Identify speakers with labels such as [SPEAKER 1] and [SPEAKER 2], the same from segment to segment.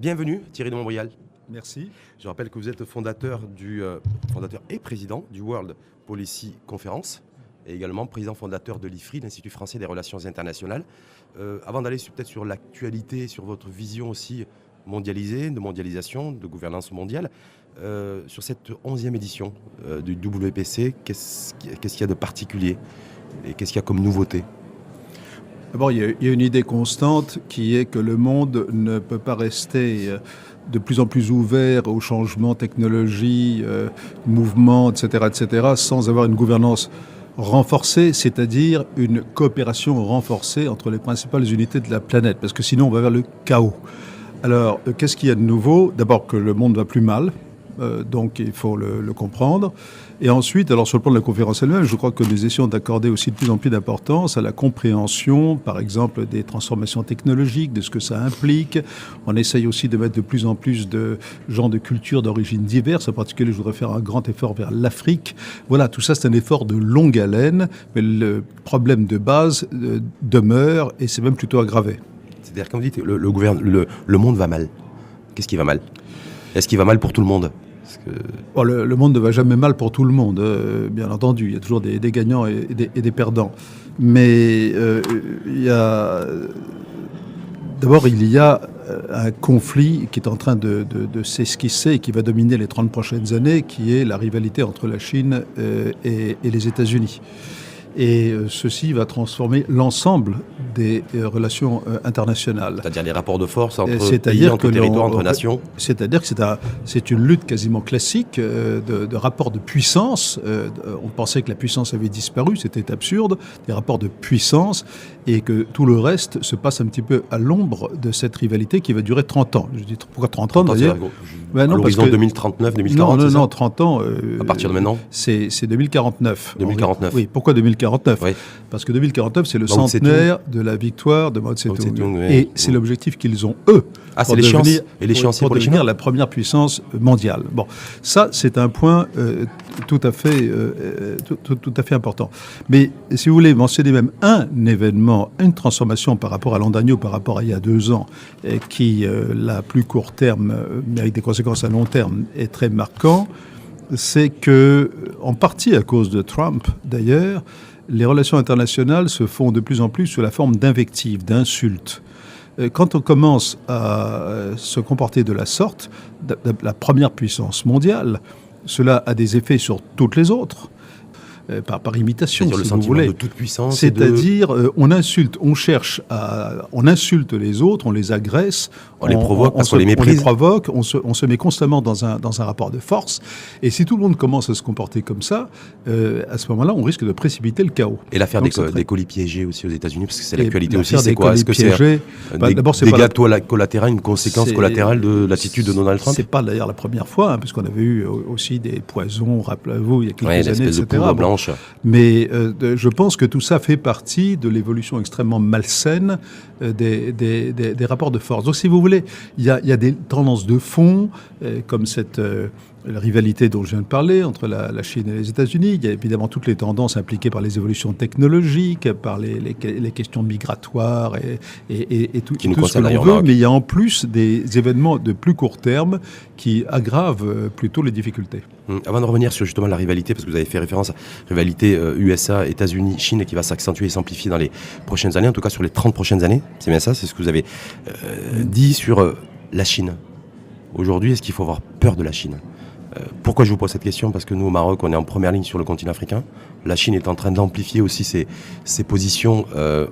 [SPEAKER 1] Bienvenue Thierry de Montbrial.
[SPEAKER 2] Merci.
[SPEAKER 1] Je rappelle que vous êtes fondateur et président du World Policy Conference et également président fondateur de l'IFRI, l'Institut français des relations internationales. Avant d'aller peut-être sur l'actualité, sur votre vision aussi mondialisée, de mondialisation, de gouvernance mondiale, sur cette 11e édition du WPC, qu'est-ce qu'il y a de particulier et qu'est-ce qu'il y a comme nouveauté ?
[SPEAKER 2] D'abord, il y a une idée constante qui est que le monde ne peut pas rester de plus en plus ouvert aux changements, technologies, mouvements, etc., sans avoir une gouvernance renforcée, c'est-à-dire une coopération renforcée entre les principales unités de la planète, parce que sinon on va vers le chaos. Alors, qu'est-ce qu'il y a de nouveau ? D'abord que le monde va plus mal, donc il faut le comprendre. Et ensuite, alors sur le plan de la conférence elle-même, je crois que nous essayons d'accorder aussi de plus en plus d'importance à la compréhension, par exemple, des transformations technologiques, de ce que ça implique. On essaye aussi de mettre de plus en plus de gens de cultures d'origine diverses. En particulier, je voudrais faire un grand effort vers l'Afrique. Voilà, tout ça, c'est un effort de longue haleine, mais le problème de base demeure et c'est même plutôt aggravé.
[SPEAKER 1] C'est-à-dire, comme vous dites, le monde va mal. Qu'est-ce qui va mal ? Est-ce qu'il va mal pour tout le monde ?
[SPEAKER 2] Bon, le monde ne va jamais mal pour tout le monde, bien entendu. Il y a toujours des gagnants et des perdants. Mais d'abord, il y a un conflit qui est en train de s'esquisser et qui va dominer les 30 prochaines années, qui est la rivalité entre la Chine et les États-Unis. Et ceci va transformer l'ensemble des relations internationales.
[SPEAKER 1] C'est-à-dire les rapports de force entre pays, entre territoires, entre nations.
[SPEAKER 2] C'est-à-dire que c'est une lutte quasiment classique de rapports de puissance. On pensait que la puissance avait disparu, c'était absurde, des rapports de puissance, et que tout le reste se passe un petit peu à l'ombre de cette rivalité qui va durer 30 ans. Je dis pourquoi 30 ans d'ailleurs ?
[SPEAKER 1] À l'horizon 2039, 2040,
[SPEAKER 2] non, 30 ans.
[SPEAKER 1] À partir de maintenant ?
[SPEAKER 2] C'est 2049.
[SPEAKER 1] 2049.
[SPEAKER 2] Oui, pourquoi 2049 ?
[SPEAKER 1] Oui.
[SPEAKER 2] Parce que 2049, c'est le centenaire de la victoire de Mao Tse-tung.
[SPEAKER 1] Oui.
[SPEAKER 2] Et c'est l'objectif qu'ils ont, eux,
[SPEAKER 1] c'est l'échéance. Et l'échéancier
[SPEAKER 2] pour devenir la première puissance mondiale. Bon, ça, c'est un point tout à fait important. Mais si vous voulez mentionner même un événement, une transformation par rapport à l'an dernier ou par rapport à il y a 2 ans, qui, à plus court terme, mais avec des conséquences à long terme, est très marquant, c'est que, en partie à cause de Trump, d'ailleurs, les relations internationales se font de plus en plus sous la forme d'invectives, d'insultes. Quand on commence à se comporter de la sorte, la première puissance mondiale, cela a des effets sur toutes les autres. Par imitation,
[SPEAKER 1] c'est-à-dire
[SPEAKER 2] si
[SPEAKER 1] le
[SPEAKER 2] vous voulez.
[SPEAKER 1] De toute puissance.
[SPEAKER 2] C'est-à-dire, on insulte, on insulte les autres, on les agresse,
[SPEAKER 1] on les provoque, on les méprise.
[SPEAKER 2] On les provoque, on se met constamment dans un rapport de force. Et si tout le monde commence à se comporter comme ça, à ce moment-là, on risque de précipiter le chaos.
[SPEAKER 1] Et l'affaire des colis piégés aussi aux États-Unis, parce que c'est l'actualité aussi,
[SPEAKER 2] c'est quoi ? Est-ce que c'est
[SPEAKER 1] des dégâts collatéraux, une conséquence collatérale de l'attitude de Donald Trump ?
[SPEAKER 2] C'est pas d'ailleurs la première fois, puisqu'on avait eu aussi des poisons, rappelez-vous, il y a quelques années, etc.
[SPEAKER 1] De poudre blanche.
[SPEAKER 2] Mais je pense que tout ça fait partie de l'évolution extrêmement malsaine des rapports de force. Donc, si vous voulez, il y a des tendances de fond, comme cette la rivalité dont je viens de parler entre la Chine et les États-Unis. Il y a évidemment toutes les tendances impliquées par les évolutions technologiques, par les questions migratoires et tout ce que l'on veut. Mais il y a en plus des événements de plus court terme qui aggravent plutôt les difficultés.
[SPEAKER 1] Avant de revenir sur justement la rivalité, parce que vous avez fait référence à la rivalité USA, États-Unis, Chine, qui va s'accentuer et s'amplifier dans les prochaines années, en tout cas sur les 30 prochaines années. C'est bien ça, c'est ce que vous avez dit sur la Chine. Aujourd'hui, est-ce qu'il faut avoir peur de la Chine ? Pourquoi je vous pose cette question ? Parce que nous, au Maroc, on est en première ligne sur le continent africain. La Chine est en train d'amplifier aussi ses positions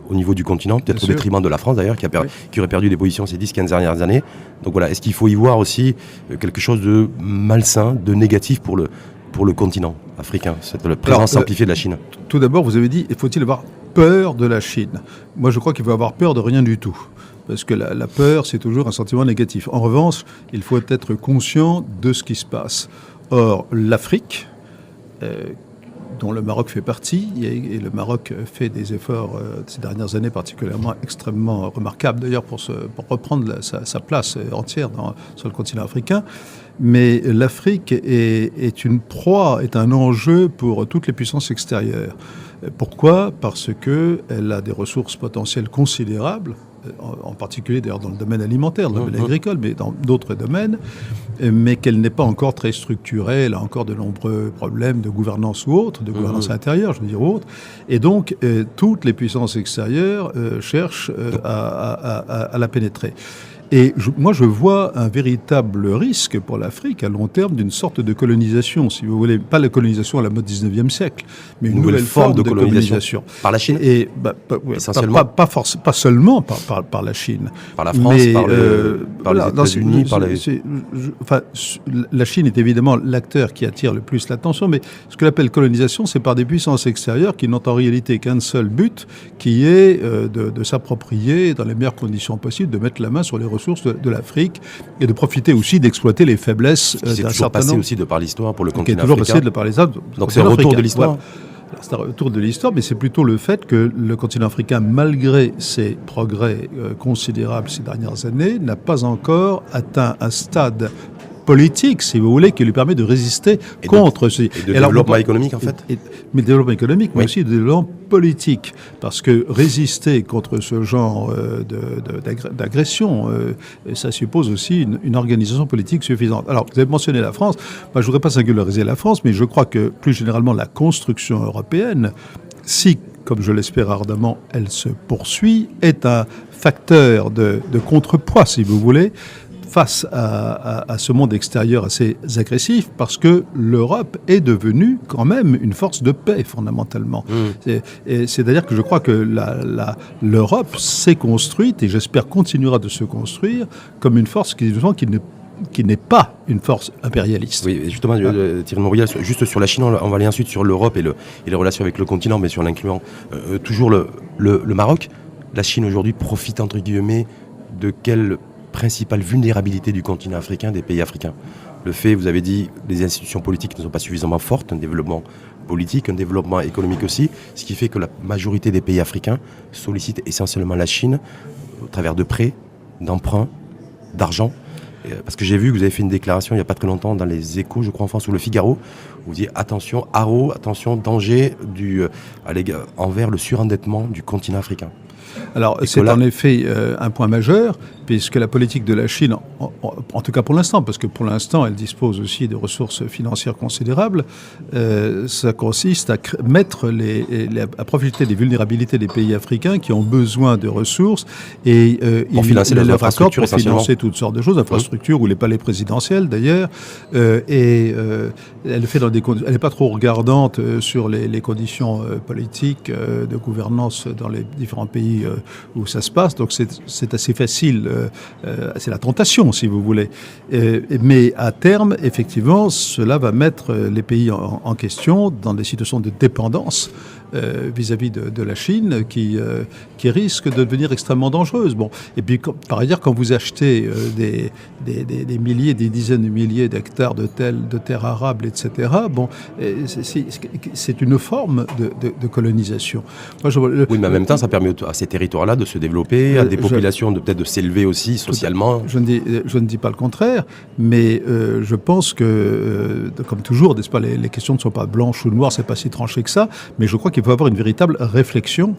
[SPEAKER 1] au niveau du continent, peut-être au détriment de la France d'ailleurs, qui aurait perdu des positions ces 10-15 dernières années. Donc voilà, est-ce qu'il faut y voir aussi quelque chose de malsain, de négatif pour le continent africain, cette présence amplifiée de la Chine ?
[SPEAKER 2] Tout d'abord, vous avez dit, faut-il avoir peur de la Chine ? Moi, je crois qu'il faut avoir peur de rien du tout. Parce que la peur, c'est toujours un sentiment négatif. En revanche, il faut être conscient de ce qui se passe. Or, l'Afrique, dont le Maroc fait partie, et le Maroc fait des efforts ces dernières années particulièrement extrêmement remarquables, d'ailleurs pour reprendre sa place entière sur le continent africain. Mais l'Afrique est un enjeu pour toutes les puissances extérieures. Pourquoi ? Parce qu'elle a des ressources potentielles considérables en particulier d'ailleurs dans le domaine alimentaire, dans le domaine agricole, mais dans d'autres domaines, mais qu'elle n'est pas encore très structurée. Elle a encore de nombreux problèmes de gouvernance ou autres, de gouvernance intérieure, je veux dire, ou autre. Et donc, toutes les puissances extérieures cherchent à la pénétrer. Et moi, je vois un véritable risque pour l'Afrique à long terme d'une sorte de colonisation, si vous voulez. Pas la colonisation à la mode 19e siècle, mais une nouvelle forme de colonisation.
[SPEAKER 1] Par la Chine
[SPEAKER 2] et, essentiellement. Pas seulement par la Chine.
[SPEAKER 1] Par la France, mais, par les États-Unis,
[SPEAKER 2] la Chine est évidemment l'acteur qui attire le plus l'attention, mais ce que l'appelle colonisation, c'est par des puissances extérieures qui n'ont en réalité qu'un seul but, qui est de s'approprier, dans les meilleures conditions possibles, de mettre la main sur les ressources de l'Afrique et de profiter aussi d'exploiter les faiblesses d'un certain nombre.
[SPEAKER 1] C'est toujours passé aussi de par l'histoire pour le continent
[SPEAKER 2] africain.
[SPEAKER 1] Toujours passé
[SPEAKER 2] de par les autres.
[SPEAKER 1] Donc c'est un retour de l'histoire.
[SPEAKER 2] Voilà. C'est un retour de l'histoire, mais c'est plutôt le fait que le continent africain, malgré ses progrès considérables ces dernières années, n'a pas encore atteint un stade politique, si vous voulez, qui lui permet de résister contre ces...
[SPEAKER 1] Et de développement économique, en fait.
[SPEAKER 2] Mais développement économique, mais aussi de développement politique. Parce que résister contre ce genre d'agression, ça suppose aussi une organisation politique suffisante. Alors, vous avez mentionné la France. Moi, je ne voudrais pas singulariser la France, mais je crois que, plus généralement, la construction européenne, si, comme je l'espère ardemment, elle se poursuit, est un facteur de contrepoids, si vous voulez, face à ce monde extérieur assez agressif, parce que l'Europe est devenue quand même une force de paix, fondamentalement. C'est-à-dire que je crois que l'Europe s'est construite, et j'espère continuera de se construire, comme une force qui n'est pas une force impérialiste.
[SPEAKER 1] Oui, justement, Thierry Mouriel, juste sur la Chine, on va aller ensuite sur l'Europe et les relations avec le continent, mais sur l'incluant toujours le Maroc. La Chine aujourd'hui profite, entre guillemets, de quelle principale vulnérabilité du continent africain, des pays africains. Le fait, vous avez dit, les institutions politiques ne sont pas suffisamment fortes, un développement politique, un développement économique aussi, ce qui fait que la majorité des pays africains sollicitent essentiellement la Chine au travers de prêts, d'emprunts, d'argent. Parce que j'ai vu que vous avez fait une déclaration il n'y a pas très longtemps dans les Échos, je crois en France, ou le Figaro, où vous dites attention, haro, attention, danger envers le surendettement du continent africain.
[SPEAKER 2] Alors, c'est en effet un point majeur, puisque la politique de la Chine, en tout cas pour l'instant, parce que pour l'instant, elle dispose aussi de ressources financières considérables, ça consiste à à profiter des vulnérabilités des pays africains qui ont besoin de ressources et
[SPEAKER 1] pour financer les infrastructures,
[SPEAKER 2] pour financer toutes sortes de choses, infrastructures ou les palais présidentiels d'ailleurs, et elle le fait dans elle n'est pas trop regardante sur les conditions politiques de gouvernance dans les différents pays où ça se passe, donc c'est assez facile, c'est la tentation si vous voulez. Mais à terme, effectivement, cela va mettre les pays en question dans des situations de dépendance vis-à-vis de la Chine qui risque de devenir extrêmement dangereuse. Bon. Et puis, par ailleurs, quand vous achetez des milliers, des dizaines de milliers d'hectares de terres arables, etc., bon, c'est une forme de colonisation. Moi,
[SPEAKER 1] oui, mais en même temps, ça permet à ces territoires-là de se développer, à des populations peut-être de s'élever aussi socialement.
[SPEAKER 2] Je ne dis pas le contraire, mais je pense que, comme toujours, n'est-ce pas, les questions ne sont pas blanches ou noires, c'est pas si tranché que ça, mais je crois qu'il faut avoir une véritable réflexion,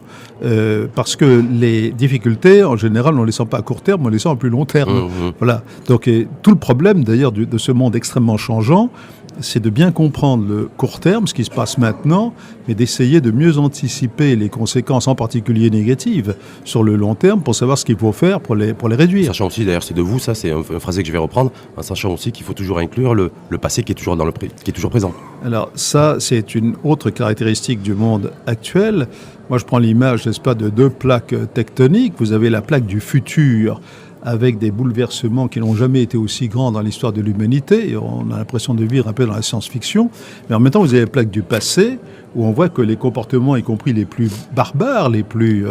[SPEAKER 2] parce que les difficultés, en général, on ne les sent pas à court terme, on les sent à plus long terme. Voilà. Donc, tout le problème, d'ailleurs, de ce monde extrêmement changeant, c'est de bien comprendre le court terme, ce qui se passe maintenant, mais d'essayer de mieux anticiper les conséquences, en particulier négatives, sur le long terme, pour savoir ce qu'il faut faire pour les réduire.
[SPEAKER 1] Sachant aussi, d'ailleurs, c'est de vous, ça, c'est un phrasé que je vais reprendre, en sachant aussi qu'il faut toujours inclure le passé qui est toujours qui est toujours présent.
[SPEAKER 2] Alors ça, c'est une autre caractéristique du monde actuel. Moi, je prends l'image, n'est-ce pas, de deux plaques tectoniques. Vous avez la plaque du futur, avec des bouleversements qui n'ont jamais été aussi grands dans l'histoire de l'humanité. On a l'impression de vivre un peu dans la science-fiction. Mais en même temps, vous avez la plaque du passé, où on voit que les comportements, y compris les plus barbares, les plus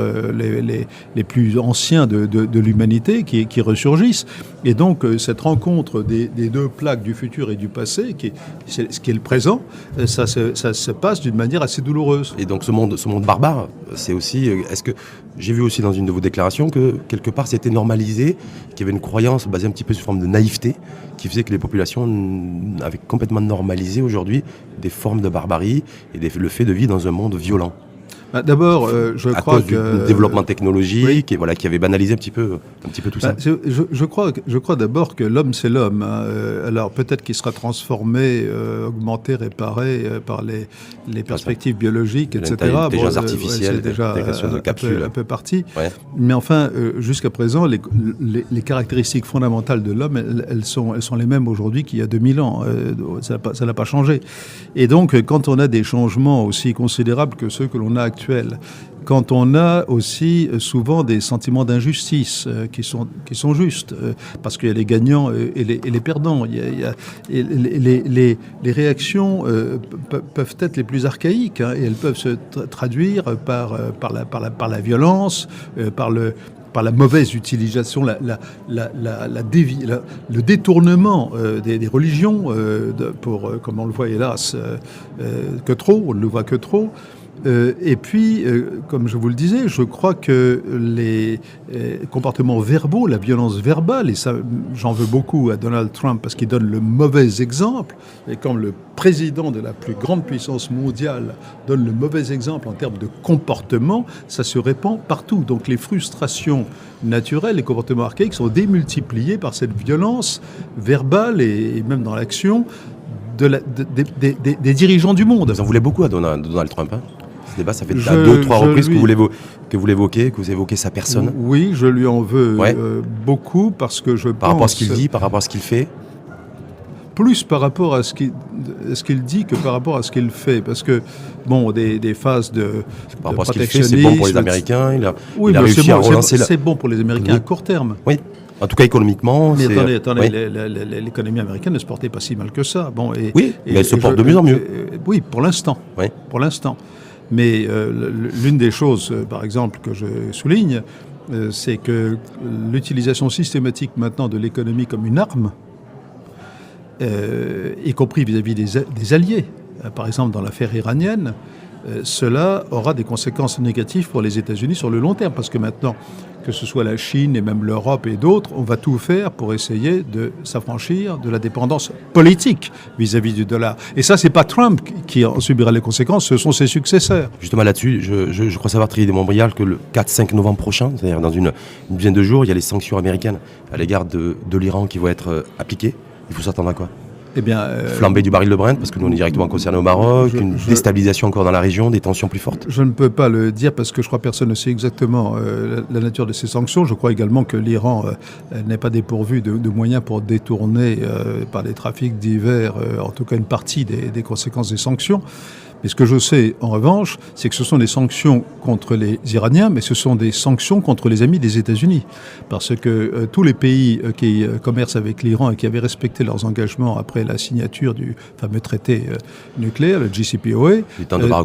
[SPEAKER 2] anciens de l'humanité, qui ressurgissent. Et donc, cette rencontre des deux plaques du futur et du passé, ce qui est le présent, ça se passe d'une manière assez douloureuse.
[SPEAKER 1] Et donc, ce monde barbare, c'est aussi... Est-ce que j'ai vu aussi dans une de vos déclarations que, quelque part, c'était normalisé, qu'il y avait une croyance basée un petit peu sur forme de naïveté, qui faisait que les populations avaient complètement normalisé aujourd'hui des formes de barbarie et le fait de vivre dans un monde violent.
[SPEAKER 2] D'abord, je
[SPEAKER 1] à
[SPEAKER 2] crois
[SPEAKER 1] cause
[SPEAKER 2] que
[SPEAKER 1] du développement technologique
[SPEAKER 2] oui.
[SPEAKER 1] et voilà, qui avait banalisé un petit peu tout ça.
[SPEAKER 2] Je crois d'abord que l'homme, c'est l'homme. Alors peut-être qu'il sera transformé, augmenté, réparé par les perspectives biologiques, etc.
[SPEAKER 1] L'intelligence artificielle,
[SPEAKER 2] c'est déjà
[SPEAKER 1] l'intégration de capsules.
[SPEAKER 2] un peu parti.
[SPEAKER 1] Ouais.
[SPEAKER 2] Mais enfin, jusqu'à présent, les caractéristiques fondamentales de l'homme, elles sont les mêmes aujourd'hui qu'il y a 2000 ans. Ça n'a pas changé. Et donc, quand on a des changements aussi considérables que ceux que l'on a actuels, quand on a aussi souvent des sentiments d'injustice qui sont justes, parce qu'il y a les gagnants et les perdants. Les réactions peuvent être les plus archaïques, hein, et elles peuvent se traduire par la violence, par la mauvaise utilisation, le détournement des religions, comme on le voit hélas, on ne le voit que trop. Et puis, comme je vous le disais, je crois que les comportements verbaux, la violence verbale, et ça, j'en veux beaucoup à Donald Trump parce qu'il donne le mauvais exemple, et comme le président de la plus grande puissance mondiale donne le mauvais exemple en termes de comportement, ça se répand partout. Donc les frustrations naturelles, les comportements archaïques sont démultipliés par cette violence verbale et même dans l'action des dirigeants du monde.
[SPEAKER 1] Vous en voulez beaucoup à Donald Trump, hein? Ce débat, ça fait à 2-3 reprises que vous l'évoquez, que vous évoquez sa personne.
[SPEAKER 2] Oui, je lui en veux beaucoup parce que je pense...
[SPEAKER 1] Par rapport à ce qu'il dit, par rapport à ce qu'il fait.
[SPEAKER 2] Plus par rapport à ce qu'il dit que par rapport à ce qu'il fait. Parce que, bon, des phases de
[SPEAKER 1] par rapport à ce qu'il fait, c'est bon pour les Américains. Il a réussi à relancer...
[SPEAKER 2] C'est bon pour les Américains à court terme.
[SPEAKER 1] Oui. En tout cas, économiquement...
[SPEAKER 2] Mais attendez, oui. L'économie américaine ne se portait pas si mal que ça. Bon,
[SPEAKER 1] mais elle se porte de mieux en mieux.
[SPEAKER 2] Oui, pour l'instant.
[SPEAKER 1] Oui.
[SPEAKER 2] Pour l'instant. Mais l'une des choses, par exemple, que je souligne, c'est que l'utilisation systématique maintenant de l'économie comme une arme, y compris vis-à-vis des alliés, par exemple dans l'affaire iranienne, cela aura des conséquences négatives pour les États-Unis sur le long terme, parce que maintenant, que ce soit la Chine et même l'Europe et d'autres, on va tout faire pour essayer de s'affranchir de la dépendance politique vis-à-vis du dollar. Et ça, c'est pas Trump qui en subira les conséquences, ce sont ses successeurs.
[SPEAKER 1] Justement là-dessus, je crois savoir, Thierry de Montbrial, que le 4-5 novembre prochain, c'est-à-dire dans une dizaine de jours, il y a les sanctions américaines à l'égard de l'Iran qui vont être appliquées. Il faut s'attendre à quoi ?
[SPEAKER 2] Eh bien,
[SPEAKER 1] flambée du baril de Brent, parce que nous on est directement concernés au Maroc, une déstabilisation encore dans la région, des tensions plus fortes.
[SPEAKER 2] Je ne peux pas le dire parce que je crois que personne ne sait exactement la nature de ces sanctions. Je crois également que l'Iran n'est pas dépourvu de moyens pour détourner par des trafics divers, en tout cas une partie des conséquences des sanctions. Mais ce que je sais, en revanche, c'est que ce sont des sanctions contre les Iraniens, mais ce sont des sanctions contre les amis des États-Unis. Parce que tous les pays qui commercent avec l'Iran et qui avaient respecté leurs engagements après la signature du fameux traité nucléaire, le JCPOA,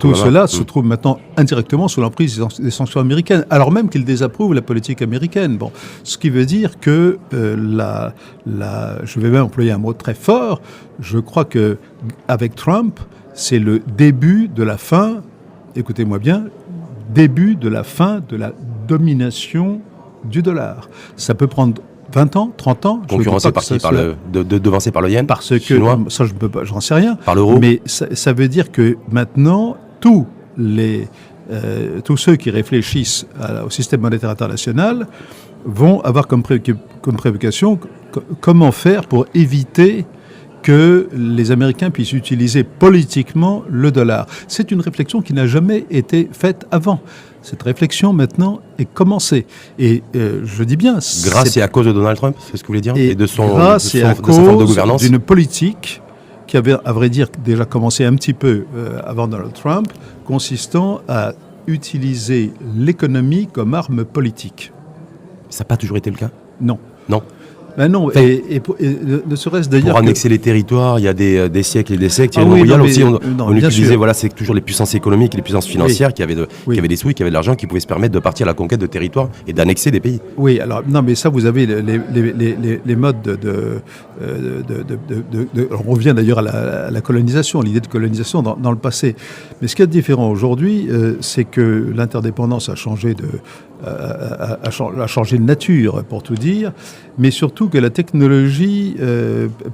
[SPEAKER 2] tout cela se trouve maintenant indirectement sous l'emprise des sanctions américaines, alors même qu'ils désapprouvent la politique américaine. Bon, ce qui veut dire que je vais même employer un mot très fort, je crois que avec Trump, c'est le début de la fin, écoutez-moi bien, début de la fin de domination du dollar. Ça peut prendre 20 ans, 30 ans.
[SPEAKER 1] Concurrencé devancé par le yen,
[SPEAKER 2] parce que
[SPEAKER 1] chinois.
[SPEAKER 2] Ça, je ne peux pas, j'en sais rien.
[SPEAKER 1] Par l'euro.
[SPEAKER 2] Mais ça veut dire que maintenant, tous ceux qui réfléchissent au système monétaire international vont avoir comme préoccupation comment faire pour éviter que les Américains puissent utiliser politiquement le dollar. C'est une réflexion qui n'a jamais été faite avant. Cette réflexion, maintenant, est commencée. Et je dis bien...
[SPEAKER 1] Grâce et à cause de Donald Trump, c'est ce que vous voulez dire ?
[SPEAKER 2] Et de sa forme de gouvernance, d'une politique qui avait, à vrai dire, déjà commencé un petit peu avant Donald Trump, consistant à utiliser l'économie comme arme politique.
[SPEAKER 1] Ça n'a pas toujours été le cas ?
[SPEAKER 2] Non.
[SPEAKER 1] Non.
[SPEAKER 2] Ben non, et ne serait-ce d'ailleurs
[SPEAKER 1] pour annexer les territoires, il y a des siècles et des siècles. On utilisait, voilà, c'est toujours les puissances économiques et les puissances financières qui avaient des sous, qui avaient de l'argent, qui pouvaient se permettre de partir à la conquête de territoires et d'annexer des pays.
[SPEAKER 2] Oui, alors non, mais ça, vous avez les modes on revient d'ailleurs à la colonisation, à l'idée de colonisation dans le passé. Mais ce qui est différent aujourd'hui, c'est que l'interdépendance a changé a changé de nature, pour tout dire, mais surtout que la technologie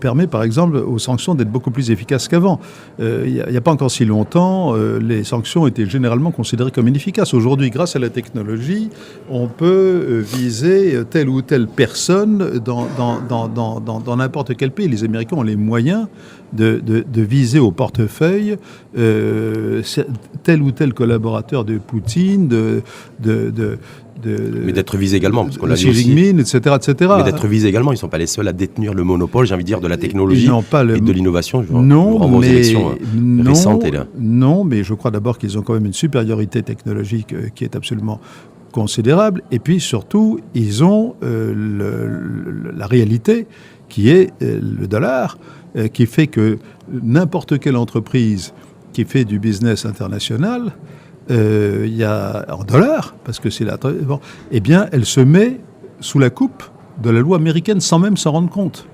[SPEAKER 2] permet, par exemple, aux sanctions d'être beaucoup plus efficaces qu'avant. Il n'y a pas encore si longtemps, les sanctions étaient généralement considérées comme inefficaces. Aujourd'hui, grâce à la technologie, on peut viser telle ou telle personne dans n'importe quel pays. Les Américains ont les moyens de viser au portefeuille tel ou tel collaborateur de Poutine,
[SPEAKER 1] mais d'être visés également, parce qu'on l'a dit
[SPEAKER 2] Xi Jinping, etc., etc.
[SPEAKER 1] Mais d'être visés également, ils ne sont pas les seuls à détenir le monopole, j'ai envie de dire, de la technologie et de l'innovation.
[SPEAKER 2] Non,
[SPEAKER 1] aux élections récentes.
[SPEAKER 2] Non, mais je crois d'abord qu'ils ont quand même une supériorité technologique qui est absolument considérable. Et puis surtout, ils ont la réalité qui est le dollar, qui fait que n'importe quelle entreprise qui fait du business international, il y a en dollars, parce que c'est eh bien, elle se met sous la coupe de la loi américaine sans même s'en rendre compte.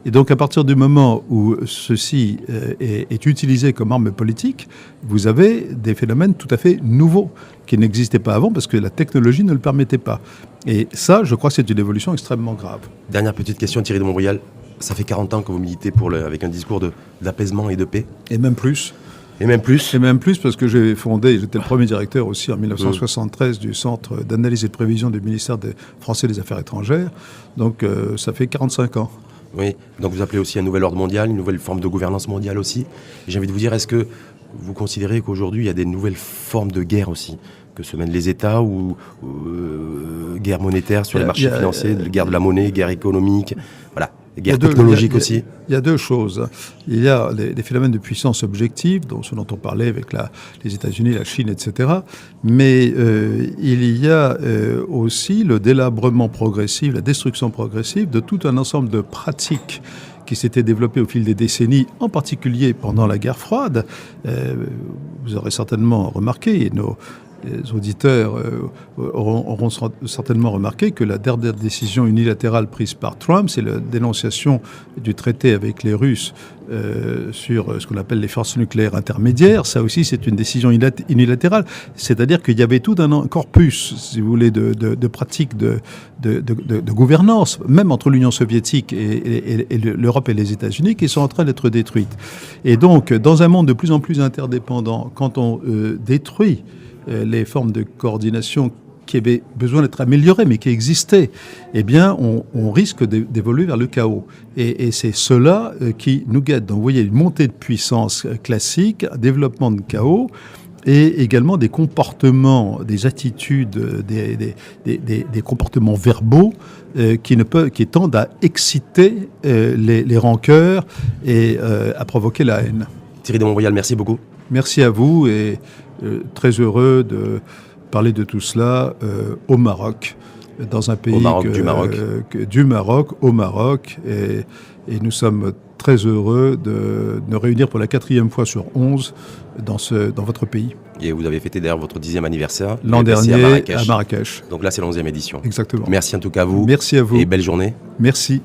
[SPEAKER 2] Et donc, à partir du moment où ceci est utilisé comme arme politique, vous avez des phénomènes tout à fait nouveaux qui n'existaient pas avant parce que la technologie ne le permettait pas. Et ça, je crois que c'est une évolution extrêmement grave.
[SPEAKER 1] Dernière petite question, Thierry de Montbrial. Ça fait 40 ans que vous militez avec un discours d'apaisement et de paix.
[SPEAKER 2] Et même plus.
[SPEAKER 1] Et même plus.
[SPEAKER 2] Et même plus parce que j'étais le premier directeur aussi en 1973 du Centre d'analyse et de prévision du ministère français des Affaires étrangères. Donc ça fait 45 ans.
[SPEAKER 1] Oui, donc vous appelez aussi un nouvel ordre mondial, une nouvelle forme de gouvernance mondiale aussi. Et j'ai envie de vous dire, est-ce que vous considérez qu'aujourd'hui il y a des nouvelles formes de guerre aussi que se mènent les États ou guerre monétaire sur les marchés financiers, guerre de la monnaie, guerre économique, voilà. Guerre technologique aussi.
[SPEAKER 2] Il y a deux choses. Il y a des phénomènes de puissance objective, ce dont on parlait avec les États-Unis, la Chine, etc. Mais il y a aussi le délabrement progressif, la destruction progressive de tout un ensemble de pratiques qui s'étaient développées au fil des décennies, en particulier pendant la guerre froide. Vous aurez certainement remarqué, les auditeurs auront certainement remarqué que la dernière décision unilatérale prise par Trump, c'est la dénonciation du traité avec les Russes sur ce qu'on appelle les forces nucléaires intermédiaires. Ça aussi, c'est une décision unilatérale. C'est-à-dire qu'il y avait tout un corpus, si vous voulez, de pratiques de gouvernance, même entre l'Union soviétique et l'Europe et les États-Unis, qui sont en train d'être détruites. Et donc, dans un monde de plus en plus interdépendant, quand on détruit les formes de coordination qui avaient besoin d'être améliorées, mais qui existaient, eh bien, on risque d'évoluer vers le chaos. Et c'est cela qui nous guette. Donc, vous voyez, une montée de puissance classique, un développement de chaos, et également des comportements, des attitudes, des comportements verbaux qui tendent à exciter les rancœurs et à provoquer la haine.
[SPEAKER 1] Thierry de Montbrial, merci beaucoup.
[SPEAKER 2] Merci à vous et très heureux de parler de tout cela au Maroc, dans un pays du Maroc, au Maroc. Et nous sommes très heureux de nous réunir pour la 4e fois sur 11 dans votre pays.
[SPEAKER 1] Et vous avez fêté d'ailleurs votre 10e anniversaire.
[SPEAKER 2] L'an dernier à Marrakech.
[SPEAKER 1] Donc là, c'est la 11e édition.
[SPEAKER 2] Exactement.
[SPEAKER 1] Merci en tout cas à vous.
[SPEAKER 2] Merci à vous.
[SPEAKER 1] Et belle journée.
[SPEAKER 2] Merci.